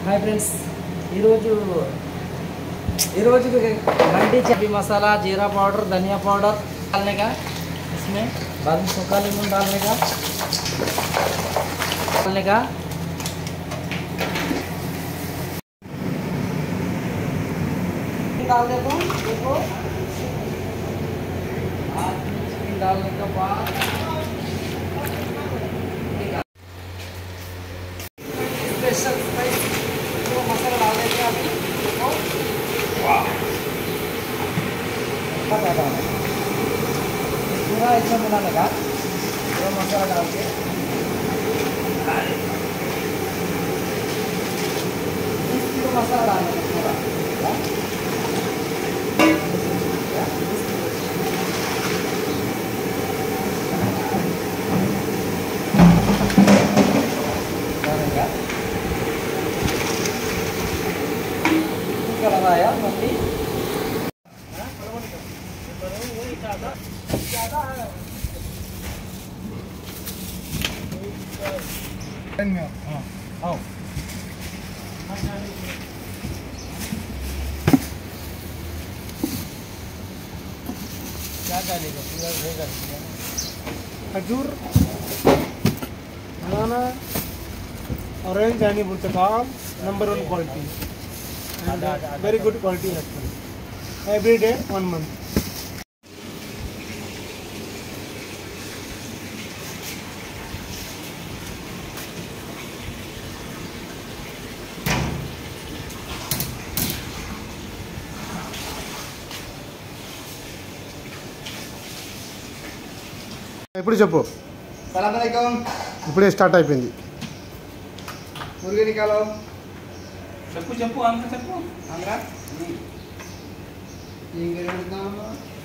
Hi friends मंडी चाबी मसाला जीरा powder धनिया पाउडर डालने का, इसमें बाद में सूखा नींबू डालने का डाल देता हूँ। देखो डालने के बाद स्पेशल स्पाइस मसाला डाल देते हैं अभी। देखो पूरा ऐसा मिलाने का, पूरा मसाला डाल के मसाला डालने का पूरा लगाया मम्मी क्या डालेगा पूरा रहेगा खजूर बनाना ऑरेंज यानी पुर्तगाल number 1 quality and very good quality actually. Every day 1 month. ఇప్పుడు చెప్పు సలాం అలైకుం ఇప్పుడే స్టార్ట్ అయిపోయింది మురుగు నికాలో చెప్పు చెప్పు ఆంధ్ర చెప్పు ఆంధ్ర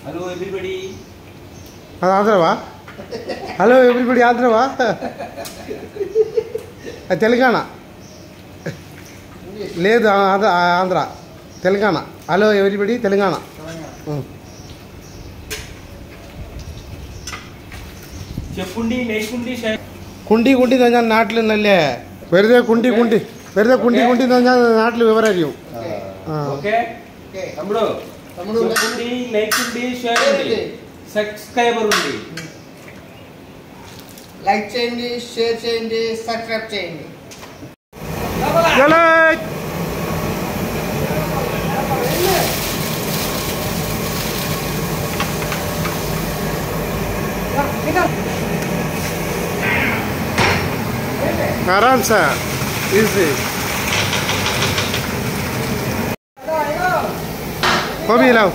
హలో ఎవ్రీబడి ఆంధ్రవా హలో ఎవ్రీబడి ఆంధ్రవా తెలంగాణ లేదు ఆంధ్ర తెలంగాణ హలో ఎవ్రీబడి తెలంగాణ చెప్పుండి లేకుండి കുണ്ടി കുണ്ടി തന്നെ നാട്ടിൽ നല്ലേ വെറുതെ കുണ്ടി കുണ്ടി വെറുതെ കുണ്ടി കുണ്ടി തന്നെ നാട്ടിൽ വിവരം അറിയും ఓకే తమ్ముడు చెప్పుండి లేకుండి షేర్ ఉండి సబ్స్క్రైబర్ ఉండి లైక్ చేయండి షేర్ చేయండి సబ్స్క్రైబ్ చేయండి आराम से इजी वो भी लाओ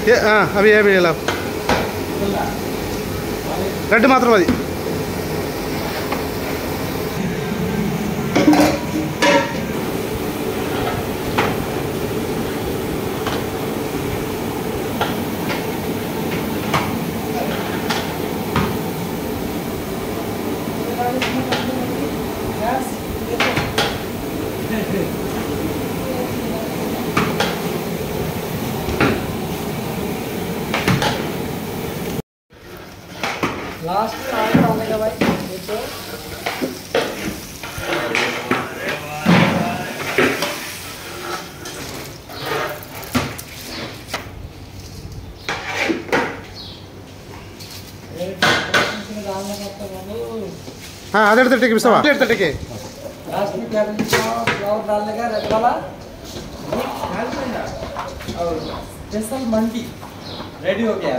ये अभी ये भी लाओ लड्डू मात्र मदी लास्ट में आगे डालने का भाई देखो डालने का तो हाँ आधे तटे बिस्वा आधे तटे के लास्ट में क्या फ्लावर डालने का रेड वाला और स्पेशल मंडी रेडी हो गया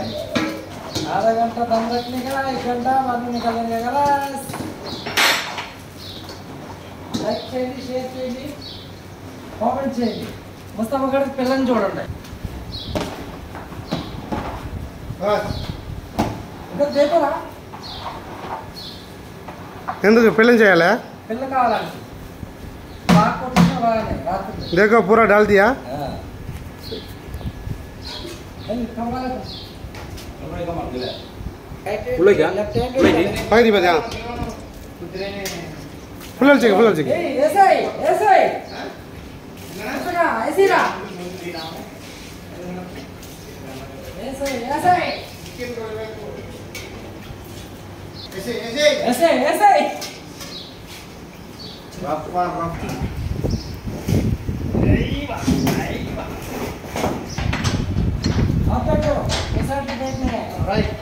आधा घंटा दम रखने का 1 घंटा बाद में निकालने का बस लाइक చేయండి షేర్ చేయండి కామెంట్ చేయండి ముస్తఫా గారి పిల్లని చూడండి बस ఇక్కడ దేకోరా ఎందుకు పెళ్ళం చేయాలా పిల్ల కావాలండి బాగా కొట్టిన బాగానే రాత్రి देखो पूरा डाल दिया फुल चाहिए ऐसे राइट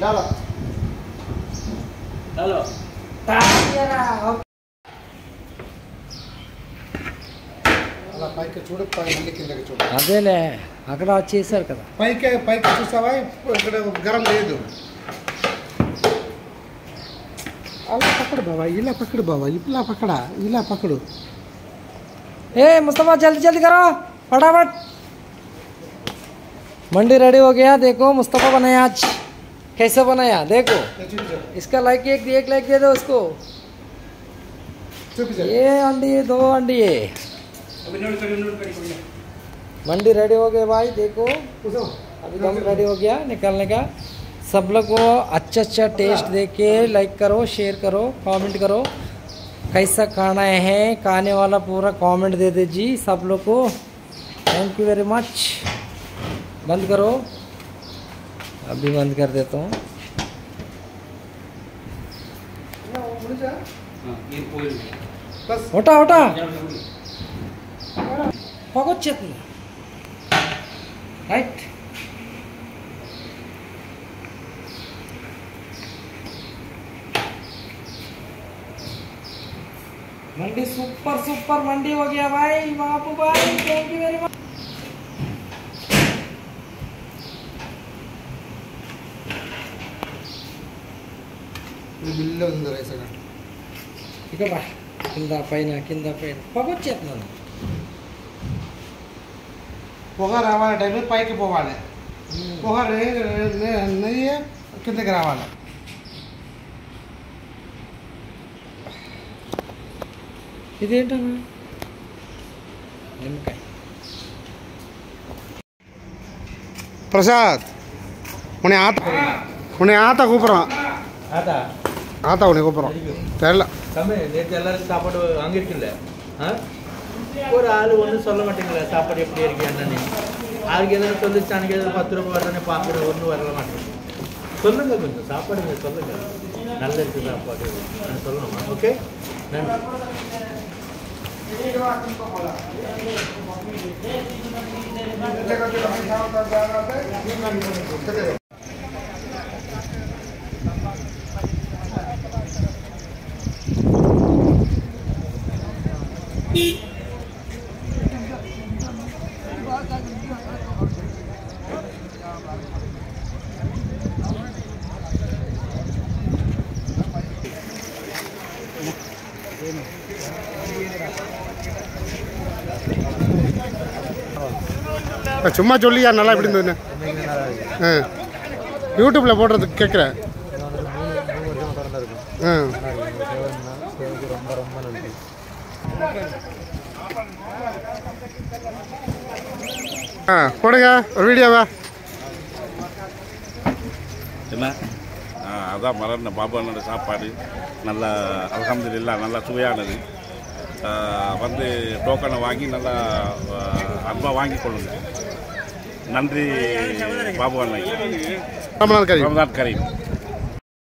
डालो हेलो అలా పైకి చూడు మళ్ళీ కిందకి చూడు అదేలే అక్కడ వచ్చేసారు కదా పైకి చూసావా ఇక్కడ గరం లేదు అలా పక్కడు బాబా ఇలా పక్కడు బాబా ఇలా పక్కడు ए मुस्तफा जल्दी जल्दी करो फटाफट मंडी रेडी हो गया देखो मुस्तफा बनाया आज कैसे बनाया देखो इसका एक लाइक दे दो उसको ये अंडी 2 अंडी है मंडी रेडी हो गए भाई देखो अभी दम रेडी हो गया निकालने का सब लोग को अच्छा टेस्ट देख के लाइक करो शेयर करो कमेंट करो कैसा खाना है खाने वाला पूरा कमेंट दे दीजिए सब लोग को थैंक यू वेरी मच बंद करो अभी बंद कर देता हूँ उठा उठा पकोच्चेत राइट मंडी सुपर मंडी हो गया भाई बापू भाई thank you very much bill ఉంది రైస్ ఇక బా కింద పైన పగొచ్చేస్తున్నాను పొగ రావాలి టైంలో పైకి పోవాలి పొగ నెయ్యి కిందకి రావాలి ఇదేంటన్నా నిమ్మకాయ प्रसाद उन्हें आता கூப்பிடுறான் ஆத்தா உன்னை கூப்பிடுறோம் தெரியல நேற்று எல்லாரும் சாப்பாடு வாங்கிருக்குல்ல ஒரு ஆள் ஒன்றும் சொல்ல மாட்டேங்கல சாப்பாடு எப்படி இருக்கு என்னன்னு ஆளுக்கு எதாவது சொல்லிச்சு அன்னைக்கு எதாவது 10 ரூபாய் வரலன்னு பார்க்குற ஒன்றும் வரல மாட்டேங்குது சொல்லுங்க கொஞ்சம் சாப்பாடு சொல்லுங்க நல்ல இருக்கு சாப்பாடு சொல்லணுமா ஓகே நன்றி சும்மா சொல்லியா நல்லா எப்படி இருந்ததுன்னு யூடியூப்ல போடுறதுக்கு கேட்குறேன் போடுங்க ஒரு வீடியோவா என்ன அதான் மலர்ந்த பாபானோட சாப்பாடு நல்லா அல்ஹம்துலில்லாஹ் நல்லா சுவையானது வந்து டோக்கனை வாங்கி நல்லா அன்பாக வாங்கி கொள்ளுங்க நன்றி பாபு அண்ணன் ரமலான் கரீம் ரமலான் கரீம்